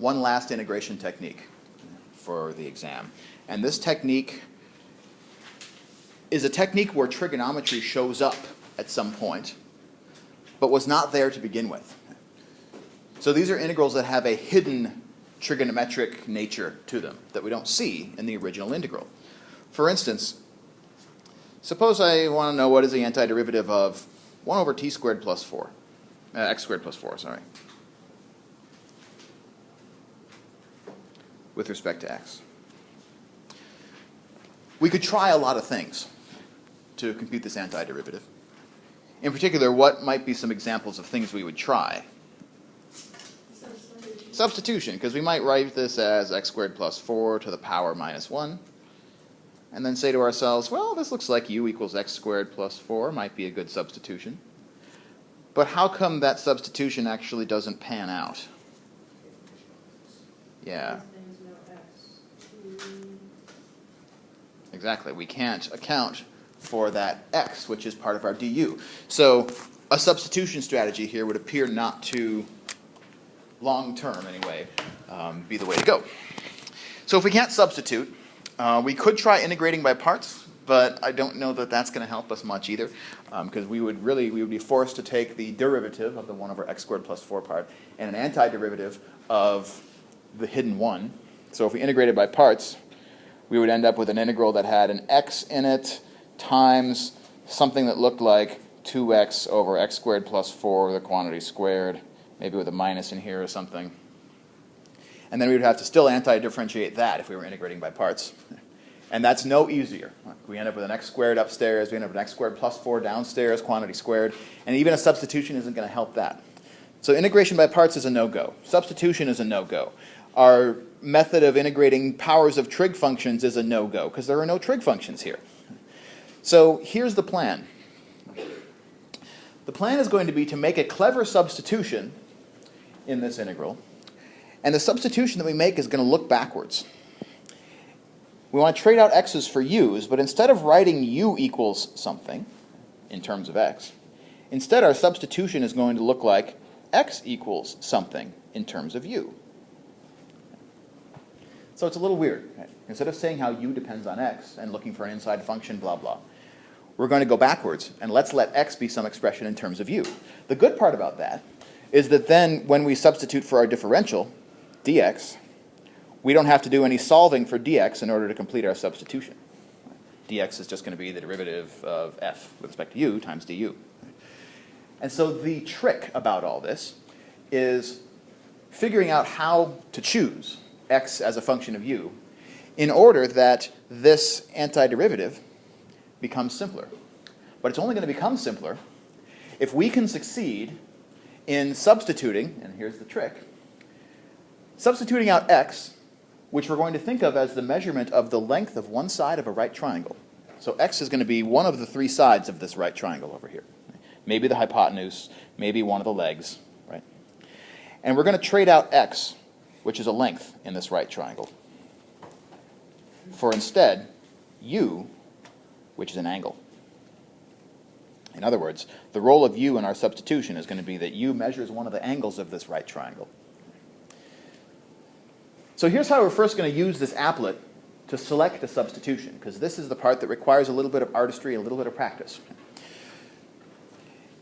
one last integration technique for the exam. And this technique is a technique where trigonometry shows up at some point, but was not there to begin with. So these are integrals that have a hidden trigonometric nature to them that we don't see in the original integral. For instance, suppose I want to know what is the antiderivative of 1 over t squared plus 4, x squared plus 4, sorry, with respect to x. We could try a lot of things to compute this antiderivative. In particular, what might be some examples of things we would try? Substitution, because we might write this as x squared plus 4 to the power minus 1, and then say to ourselves, well, this looks like u equals x squared plus 4 might be a good substitution. But how come that substitution actually doesn't pan out? Yeah. Exactly. We can't account for that x, which is part of our du. So a substitution strategy here would appear not to, long term anyway, be the way to go. So if we can't substitute, we could try integrating by parts, but I don't know that that's going to help us much either, because we would be forced to take the derivative of the 1 over x squared plus 4 part and an antiderivative of the hidden 1. So if we integrated by parts, we would end up with an integral that had an x in it times something that looked like 2x over x squared plus 4, the quantity squared, maybe with a minus in here or something. And then we would have to still anti-differentiate that if we were integrating by parts. And that's no easier. We end up with an x squared upstairs, we end up with an x squared plus 4 downstairs, quantity squared, and even a substitution isn't going to help that. So integration by parts is a no-go. Substitution is a no-go. Our method of integrating powers of trig functions is a no-go, because there are no trig functions here. So here's the plan. The plan is going to be to make a clever substitution in this integral, and the substitution that we make is going to look backwards. We want to trade out x's for u's, but instead of writing u equals something in terms of x, instead our substitution is going to look like x equals something in terms of u. So it's a little weird. Right? Instead of saying how u depends on x and looking for an inside function, blah, blah, we're going to go backwards, and let's let x be some expression in terms of u. The good part about that is that then when we substitute for our differential, dx, we don't have to do any solving for dx in order to complete our substitution. Dx is just going to be the derivative of f with respect to u times du. And so the trick about all this is figuring out how to choose x as a function of u in order that this antiderivative becomes simpler. But it's only going to become simpler if we can succeed in substituting, and here's the trick, substituting out x, which we're going to think of as the measurement of the length of one side of a right triangle. So x is going to be one of the three sides of this right triangle over here. Maybe the hypotenuse, maybe one of the legs, right? And we're going to trade out x, which is a length in this right triangle, for instead u, which is an angle. In other words, the role of u in our substitution is going to be that u measures one of the angles of this right triangle. So here's how we're first going to use this applet to select a substitution, because this is the part that requires a little bit of artistry and a little bit of practice.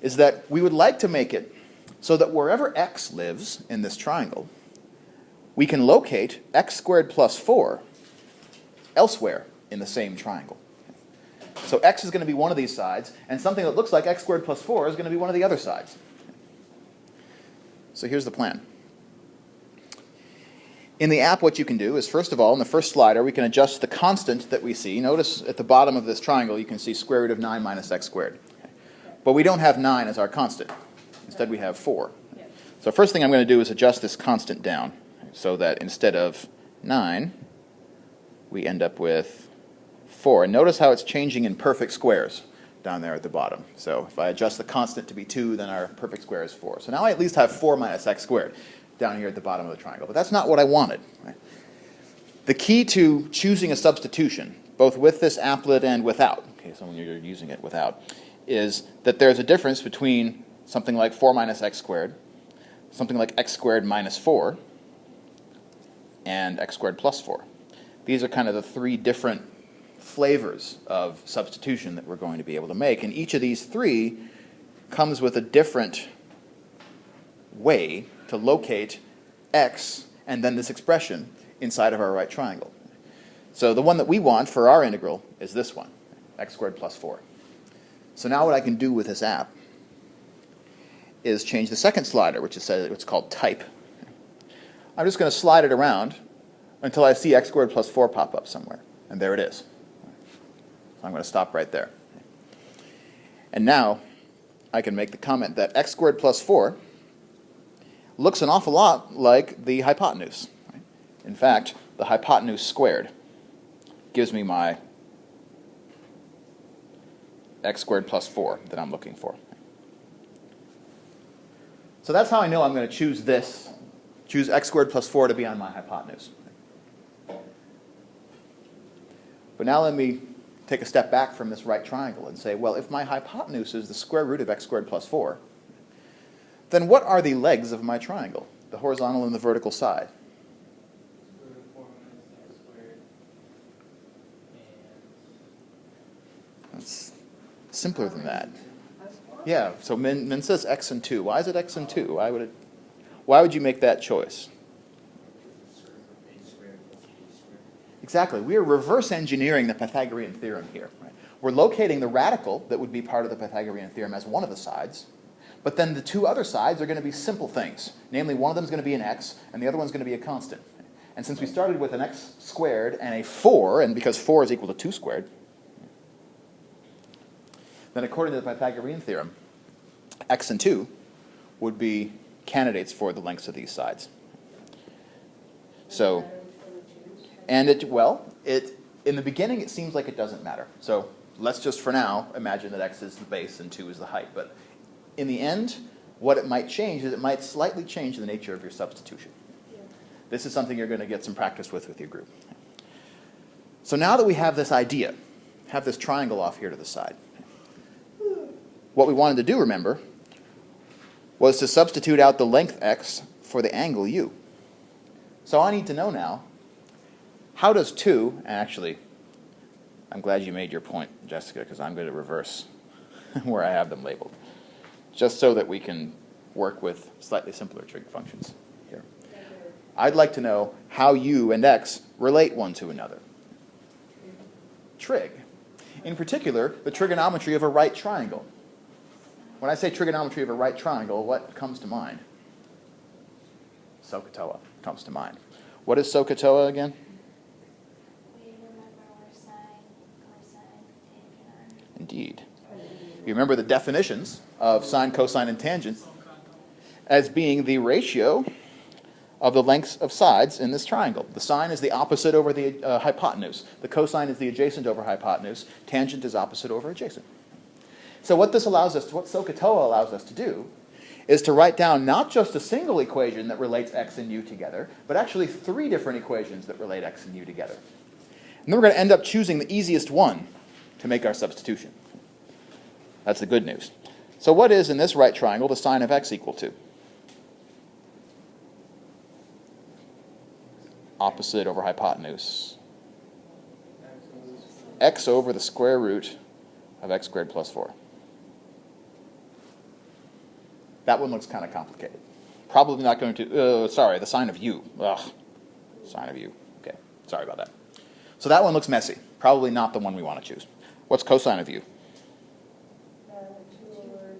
Is that we would like to make it so that wherever x lives in this triangle, we can locate x squared plus 4 elsewhere in the same triangle. So x is going to be one of these sides, and something that looks like x squared plus 4 is going to be one of the other sides. So here's the plan. In the app, what you can do is, first of all, in the first slider, we can adjust the constant that we see. Notice at the bottom of this triangle, you can see square root of 9 minus x squared. But we don't have 9 as our constant. Instead, we have 4. So first thing I'm going to do is adjust this constant down so that instead of 9, we end up with 4. And notice how it's changing in perfect squares down there at the bottom. So if I adjust the constant to be 2, then our perfect square is 4. So now I at least have 4 minus x squared down here at the bottom of the triangle. But that's not what I wanted. Right? The key to choosing a substitution, both with this applet and without, okay, so when you're using it without, is that there's a difference between something like 4 minus x squared, something like x squared minus 4, and x squared plus 4. These are kind of the three different flavors of substitution that we're going to be able to make, and each of these three comes with a different way to locate x and then this expression inside of our right triangle. So the one that we want for our integral is this one, x squared plus 4. So now what I can do with this app is change the second slider, which is what's called type. I'm just going to slide it around until I see x squared plus 4 pop up somewhere. And there it is. So I'm going to stop right there. And now I can make the comment that x squared plus 4 looks an awful lot like the hypotenuse. In fact, the hypotenuse squared gives me my x squared plus 4 that I'm looking for. So that's how I know I'm going to choose x squared plus 4 to be on my hypotenuse. But now let me take a step back from this right triangle and say, well, if my hypotenuse is the square root of x squared plus 4, then what are the legs of my triangle, the horizontal and the vertical side? That's simpler than that. Yeah, so Min says x and 2. Why is it x and 2? Why would you make that choice? Exactly. We are reverse engineering the Pythagorean theorem here. Right? We're locating the radical that would be part of the Pythagorean theorem as one of the sides, but then the two other sides are going to be simple things. Namely, one of them is going to be an x, and the other one's going to be a constant. And since we started with an x squared and a 4, and because 4 is equal to 2 squared, then according to the Pythagorean theorem, x and 2 would be candidates for the lengths of these sides. So, and in the beginning it seems like it doesn't matter. So let's just for now imagine that x is the base and 2 is the height. But in the end, what it might change is it might slightly change the nature of your substitution. Yeah. This is something you're going to get some practice with your group. So now that we have this idea, have this triangle off here to the side, what we wanted to do, remember, was to substitute out the length x for the angle u. So I need to know now, how does 2, and actually, I'm glad you made your point, Jessica, because I'm going to reverse where I have them labeled, just so that we can work with slightly simpler trig functions here. I'd like to know how u and x relate one to another. Trig. In particular, the trigonometry of a right triangle. When I say trigonometry of a right triangle, what comes to mind? SOHCAHTOA comes to mind. What is SOHCAHTOA again? We remember where sine, cosine, tangent are. Indeed. You remember the definitions of sine, cosine, and tangent as being the ratio of the lengths of sides in this triangle. The sine is the opposite over the hypotenuse. The cosine is the adjacent over hypotenuse. Tangent is opposite over adjacent. So what this allows us, what SOHCAHTOA allows us to do, is to write down not just a single equation that relates x and u together, but actually 3 different equations that relate x and u together. And then we're going to end up choosing the easiest one to make our substitution. That's the good news. So what is, in this right triangle, the sine of x equal to? Opposite over hypotenuse. X over the square root of x squared plus 4. That one looks kind of complicated. Probably not going to, the sine of u. Ugh, sine of u. Okay, sorry about that. So that one looks messy. Probably not the one we want to choose. What's cosine of u? 2 over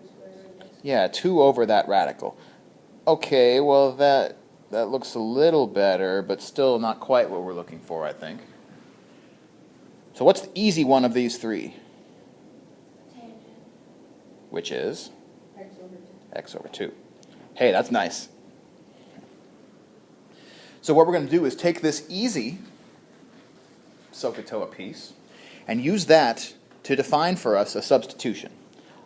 square root. Yeah, 2 over that radical. Okay, well that looks a little better, but still not quite what we're looking for, I think. So what's the easy one of these 3? Tangent. Which is? X over 2. X over 2. Hey, that's nice. So what we're going to do is take this easy SOHCAHTOA piece and use that to define for us a substitution.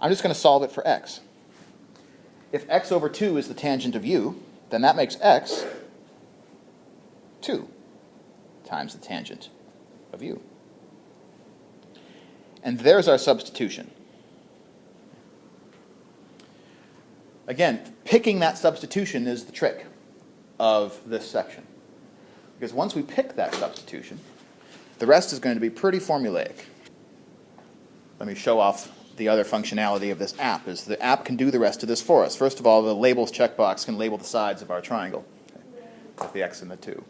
I'm just going to solve it for x. If x over 2 is the tangent of u, then that makes x 2 times the tangent of u. And there's our substitution. Again, picking that substitution is the trick of this section. Because once we pick that substitution, the rest is going to be pretty formulaic. Let me show off the other functionality of this app. Is the app can do the rest of this for us. First of all, the labels checkbox can label the sides of our triangle with the x and the 2.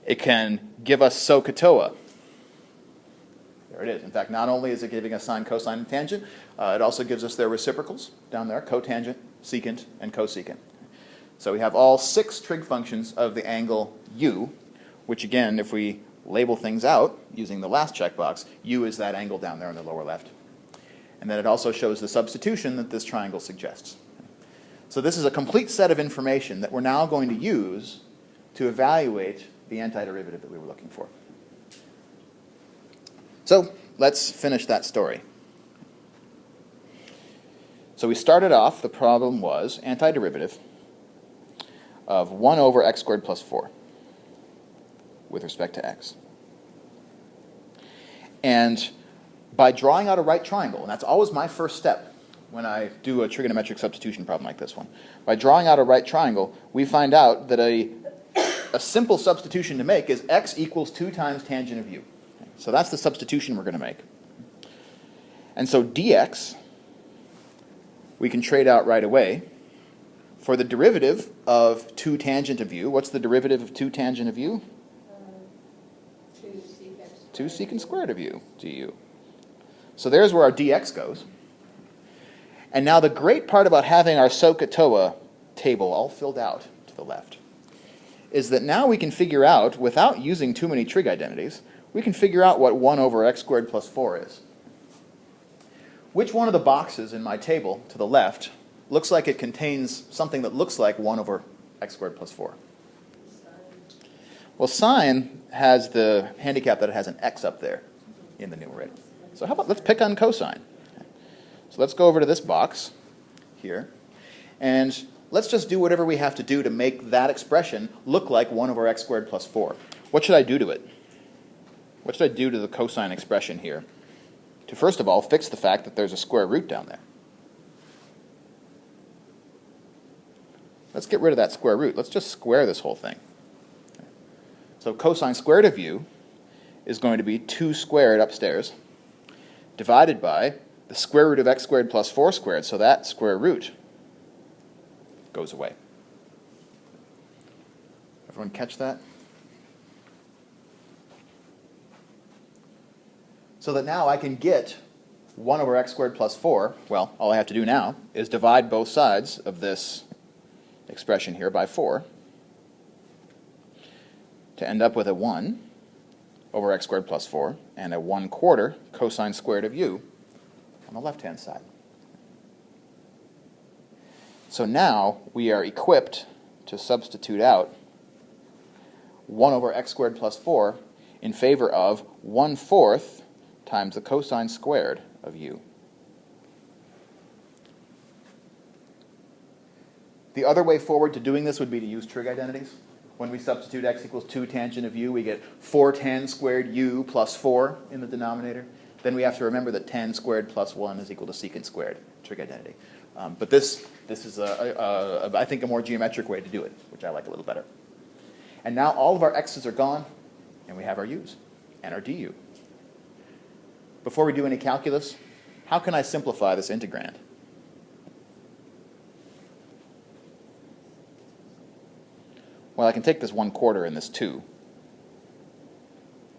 It can give us SOHCAHTOA. There it is. In fact, not only is it giving us sine, cosine, and tangent, it also gives us their reciprocals down there, cotangent, secant, and cosecant. So we have all 6 trig functions of the angle u, which again, if we label things out using the last checkbox, u is that angle down there in the lower left. And then it also shows the substitution that this triangle suggests. So this is a complete set of information that we're now going to use to evaluate the antiderivative that we were looking for. So let's finish that story. So we started off, the problem was antiderivative of 1 over x squared plus 4 with respect to x. And by drawing out a right triangle, and that's always my first step when I do a trigonometric substitution problem like this one, by drawing out a right triangle, we find out that a simple substitution to make is x equals 2 times tangent of u. So that's the substitution we're going to make. And so dx, we can trade out right away for the derivative of 2 tangent of u. What's the derivative of 2 tangent of u? 2 secant squared of u du. So there's where our dx goes. And now the great part about having our SOHCAHTOA table all filled out to the left is that now we can figure out, without using too many trig identities, we can figure out what 1 over x squared plus 4 is. Which one of the boxes in my table to the left looks like it contains something that looks like 1 over x squared plus 4? Well, sine has the handicap that it has an x up there in the numerator. So how about let's pick on cosine. So let's go over to this box here, and let's just do whatever we have to do to make that expression look like 1 over x squared plus 4. What should I do to it? What should I do to the cosine expression here to, first of all, fix the fact that there's a square root down there? Let's get rid of that square root. Let's just square this whole thing. So cosine squared of u is going to be 2 squared upstairs divided by the square root of x squared plus 4 squared, so that square root goes away. Everyone catch that? So that now I can get 1 over x squared plus 4, well, all I have to do now is divide both sides of this expression here by 4 to end up with a 1 over x squared plus 4 and a 1/4 cosine squared of u on the left-hand side. So now we are equipped to substitute out 1 over x squared plus 4 in favor of 1/4 times the cosine squared of u. The other way forward to doing this would be to use trig identities. When we substitute x equals 2 tangent of u, we get 4 tan squared u plus 4 in the denominator. Then we have to remember that tan squared plus 1 is equal to secant squared, trig identity. But this is, I think, a more geometric way to do it, which I like a little better. And now all of our x's are gone, and we have our u's and our du. Before we do any calculus, how can I simplify this integrand? Well, I can take this 1/4 and this 2,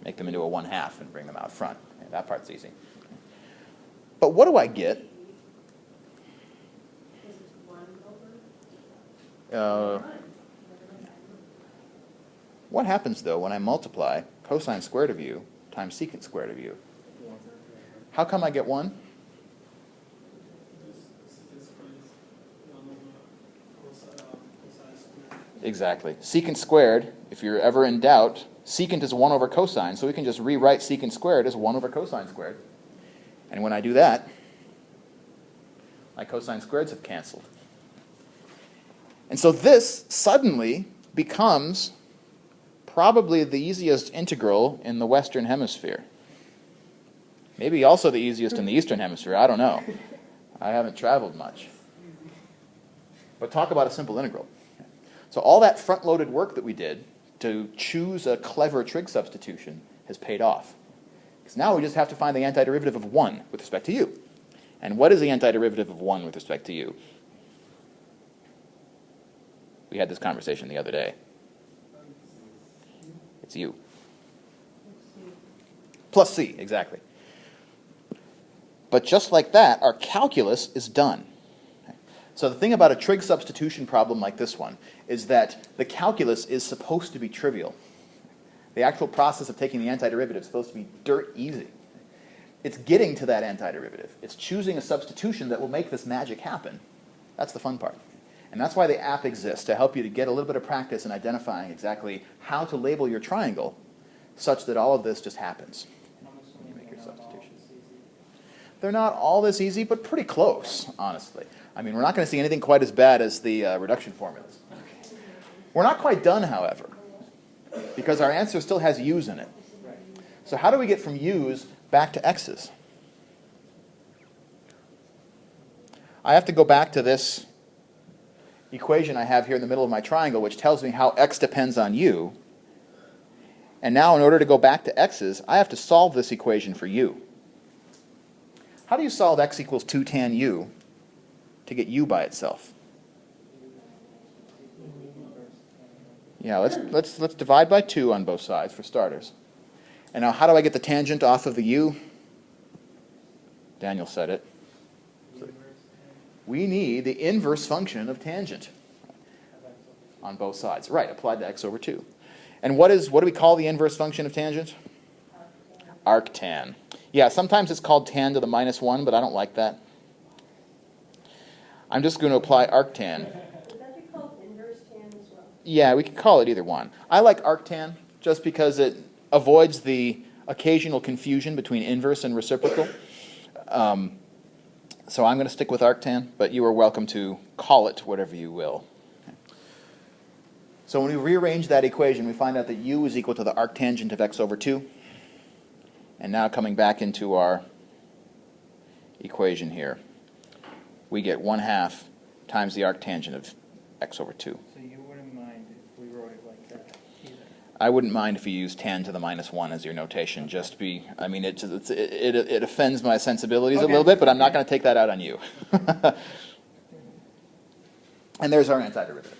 make them into a 1/2 and bring them out front. Yeah, that part's easy. But what do I get? What happens, though, when I multiply cosine squared of u times secant squared of u? How come I get 1? Exactly. Secant squared, if you're ever in doubt, secant is 1 over cosine, so we can just rewrite secant squared as 1 over cosine squared. And when I do that, my cosine squareds have canceled. And so this suddenly becomes probably the easiest integral in the Western Hemisphere. Maybe also the easiest in the Eastern Hemisphere, I don't know. I haven't traveled much. But talk about a simple integral. So all that front-loaded work that we did to choose a clever trig substitution has paid off. Because now we just have to find the antiderivative of 1 with respect to u. And what is the antiderivative of 1 with respect to u? We had this conversation the other day. It's u. Plus c, exactly. But just like that, our calculus is done. So the thing about a trig substitution problem like this one is that the calculus is supposed to be trivial. The actual process of taking the antiderivative is supposed to be dirt easy. It's getting to that antiderivative. It's choosing a substitution that will make this magic happen. That's the fun part. And that's why the app exists, to help you to get a little bit of practice in identifying exactly how to label your triangle such that all of this just happens when you make your substitutions. They're not all this easy, but pretty close, honestly. I mean, we're not going to see anything quite as bad as the reduction formulas. We're not quite done, however, because our answer still has u's in it. So how do we get from u's back to x's? I have to go back to this equation I have here in the middle of my triangle, which tells me how x depends on u. And now in order to go back to x's, I have to solve this equation for u. How do you solve x equals 2 tan u to get u by itself? Yeah, let's divide by 2 on both sides for starters. And now how do I get the tangent off of the u? Daniel said it. We need the inverse function of tangent on both sides. Right, applied to x over 2. And what do we call the inverse function of tangent? Arctan. Yeah, sometimes it's called tan to the minus 1, but I don't like that. I'm just going to apply arctan. Would that be called inverse tan as well? Yeah, we can call it either one. I like arctan just because it avoids the occasional confusion between inverse and reciprocal. So I'm going to stick with arctan, but you are welcome to call it whatever you will. So when we rearrange that equation, we find out that u is equal to the arctangent of x over 2. And now coming back into our equation here, we get 1/2 times the arctangent of x over 2. So you wouldn't mind if we wrote it like that either? I wouldn't mind if you used tan to the minus 1 as your notation. I mean, it offends my sensibilities a little bit, but I'm not going to take that out on you. And there's our antiderivative.